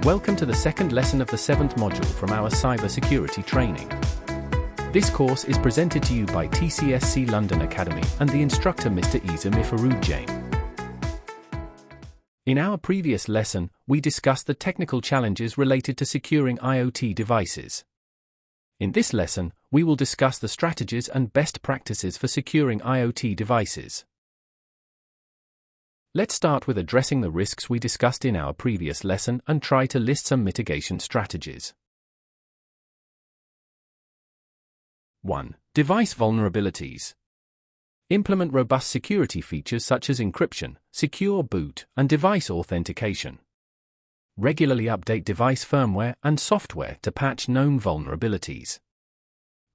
Welcome to the second lesson of the 7th module from our cybersecurity training. This course is presented to you by TCSC London Academy and the instructor Mr. Isa Mifarud Jain. In our previous lesson, we discussed the technical challenges related to securing IoT devices. In this lesson, we will discuss the strategies and best practices for securing IoT devices. Let's start with addressing the risks we discussed in our previous lesson and try to list some mitigation strategies. 1. Device vulnerabilities. Implement robust security features such as encryption, secure boot, and device authentication. Regularly update device firmware and software to patch known vulnerabilities.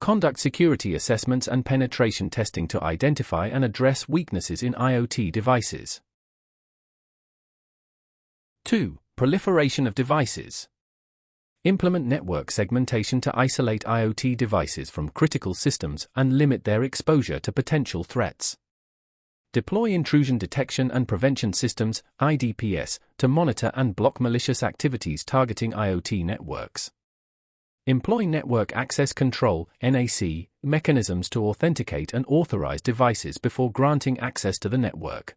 Conduct security assessments and penetration testing to identify and address weaknesses in IoT devices. 2. Proliferation of devices. Implement network segmentation to isolate IoT devices from critical systems and limit their exposure to potential threats. Deploy intrusion detection and prevention systems, IDPS, to monitor and block malicious activities targeting IoT networks. Employ network access control, NAC, mechanisms to authenticate and authorize devices before granting access to the network.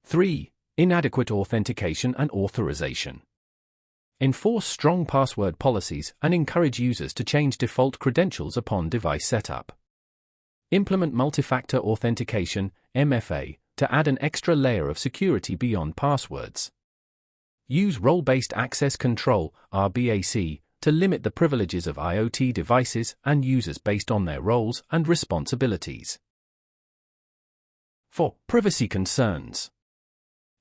3. Inadequate authentication and authorization. Enforce strong password policies and encourage users to change default credentials upon device setup. Implement multi-factor authentication, MFA, to add an extra layer of security beyond passwords. Use role-based access control, RBAC, to limit the privileges of IoT devices and users based on their roles and responsibilities. 4. Privacy concerns.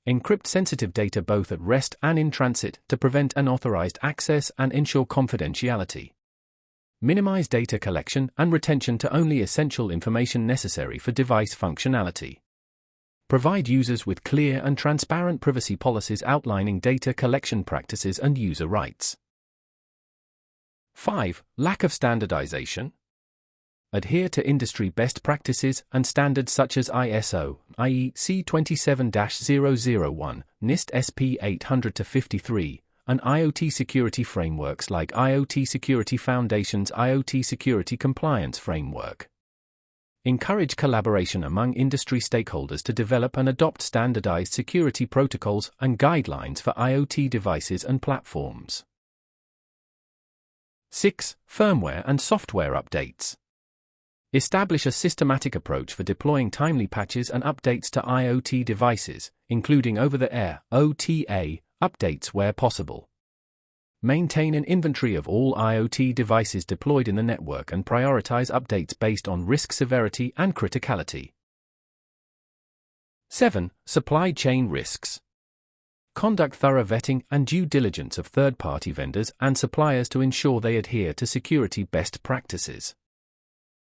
Encrypt sensitive data both at rest and in transit to prevent unauthorized access and ensure confidentiality. Minimize data collection and retention to only essential information necessary for device functionality. Provide users with clear and transparent privacy policies outlining data collection practices and user rights. 5. Lack of standardization. Adhere to industry best practices and standards such as ISO, i.e. C27-001, NIST SP 800-53, and IoT security frameworks like IoT Security Foundation's IoT Security Compliance Framework. Encourage collaboration among industry stakeholders to develop and adopt standardized security protocols and guidelines for IoT devices and platforms. 6. Firmware and software updates. Establish a systematic approach for deploying timely patches and updates to IoT devices, including over-the-air (OTA) updates where possible. Maintain an inventory of all IoT devices deployed in the network and prioritize updates based on risk severity and criticality. 7. Supply chain risks. Conduct thorough vetting and due diligence of third-party vendors and suppliers to ensure they adhere to security best practices.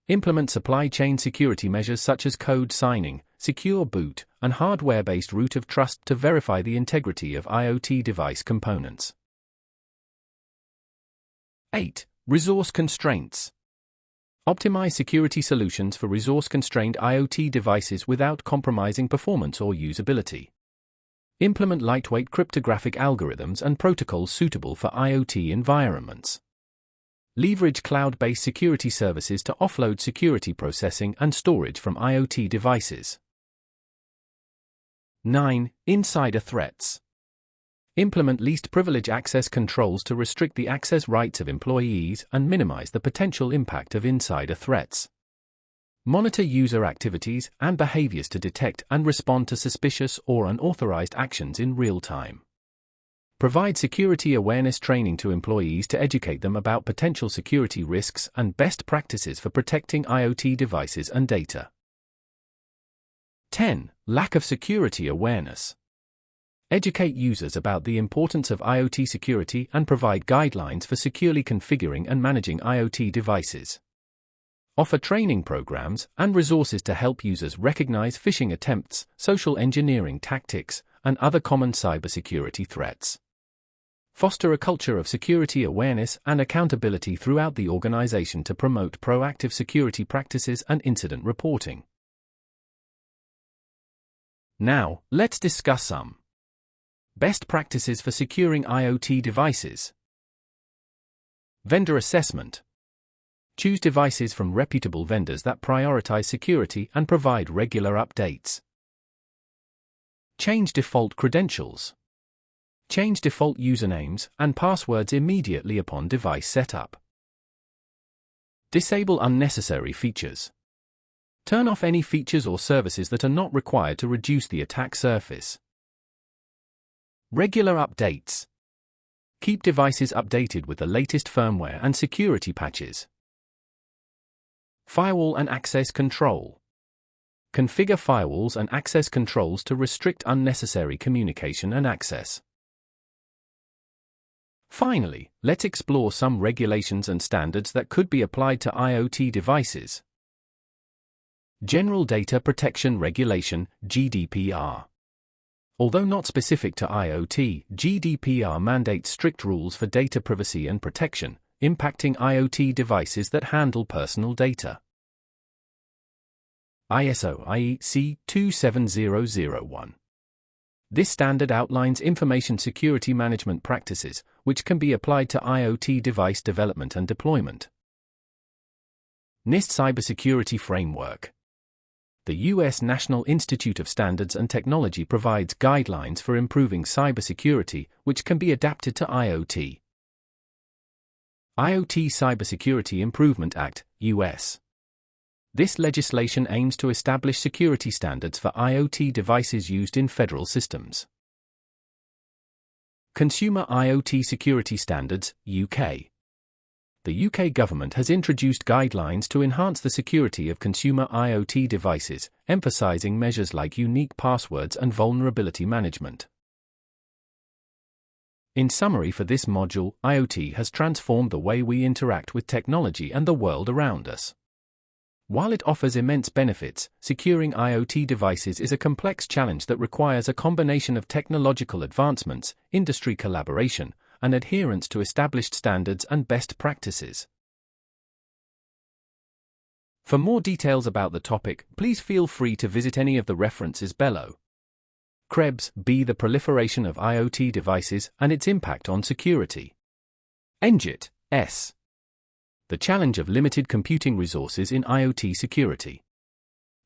Implement supply chain security measures such as code signing, secure boot, and hardware-based root of trust to verify the integrity of IoT device components. 8. Resource constraints. Optimize security solutions for resource-constrained IoT devices without compromising performance or usability. Implement lightweight cryptographic algorithms and protocols suitable for IoT environments. Leverage cloud-based security services to offload security processing and storage from IoT devices. 9. Insider threats. Implement least privilege access controls to restrict the access rights of employees and minimize the potential impact of insider threats. Monitor user activities and behaviors to detect and respond to suspicious or unauthorized actions in real time. Provide security awareness training to employees to educate them about potential security risks and best practices for protecting IoT devices and data. 10. Lack of security awareness. Educate users about the importance of IoT security and provide guidelines for securely configuring and managing IoT devices. Offer training programs and resources to help users recognize phishing attempts, social engineering tactics, and other common cybersecurity threats. Foster a culture of security awareness and accountability throughout the organization to promote proactive security practices and incident reporting. Now, let's discuss some Best practices for securing IoT devices. Vendor assessment. Choose devices from reputable vendors that prioritize security and provide regular updates. Change default credentials. Change default usernames and passwords immediately upon device setup. Disable unnecessary features. Turn off any features or services that are not required to reduce the attack surface. Regular updates. Keep devices updated with the latest firmware and security patches. Firewall and access control. Configure firewalls and access controls to restrict unnecessary communication and access. Finally, let's explore some regulations and standards that could be applied to IoT devices. General Data Protection Regulation, GDPR. Although not specific to IoT, GDPR mandates strict rules for data privacy and protection, impacting IoT devices that handle personal data. ISO/IEC 27001. This standard outlines information security management practices, which can be applied to IoT device development and deployment. NIST Cybersecurity Framework. The U.S. National Institute of Standards and Technology provides guidelines for improving cybersecurity, which can be adapted to IoT. IoT Cybersecurity Improvement Act, U.S. This legislation aims to establish security standards for IoT devices used in federal systems. Consumer IoT Security Standards, UK. The UK government has introduced guidelines to enhance the security of consumer IoT devices, emphasizing measures like unique passwords and vulnerability management. In summary, for this module, IoT has transformed the way we interact with technology and the world around us. While it offers immense benefits, securing IoT devices is a complex challenge that requires a combination of technological advancements, industry collaboration, and adherence to established standards and best practices. For more details about the topic, please feel free to visit any of the references below. Krebs, B. The proliferation of IoT devices and its impact on security. Engit, S. The challenge of limited computing resources in IoT security.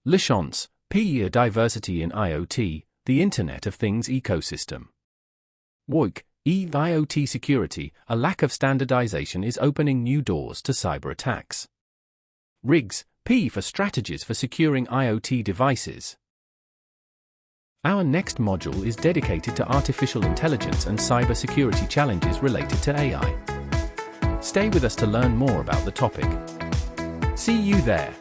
Lachance, P. A diversity in IoT, the Internet of Things ecosystem. Woik, E. IoT security, a lack of standardization is opening new doors to cyber attacks. Riggs, P. For strategies for securing IoT devices. Our next module is dedicated to artificial intelligence and cybersecurity challenges related to AI. Stay with us to learn more about the topic. See you there.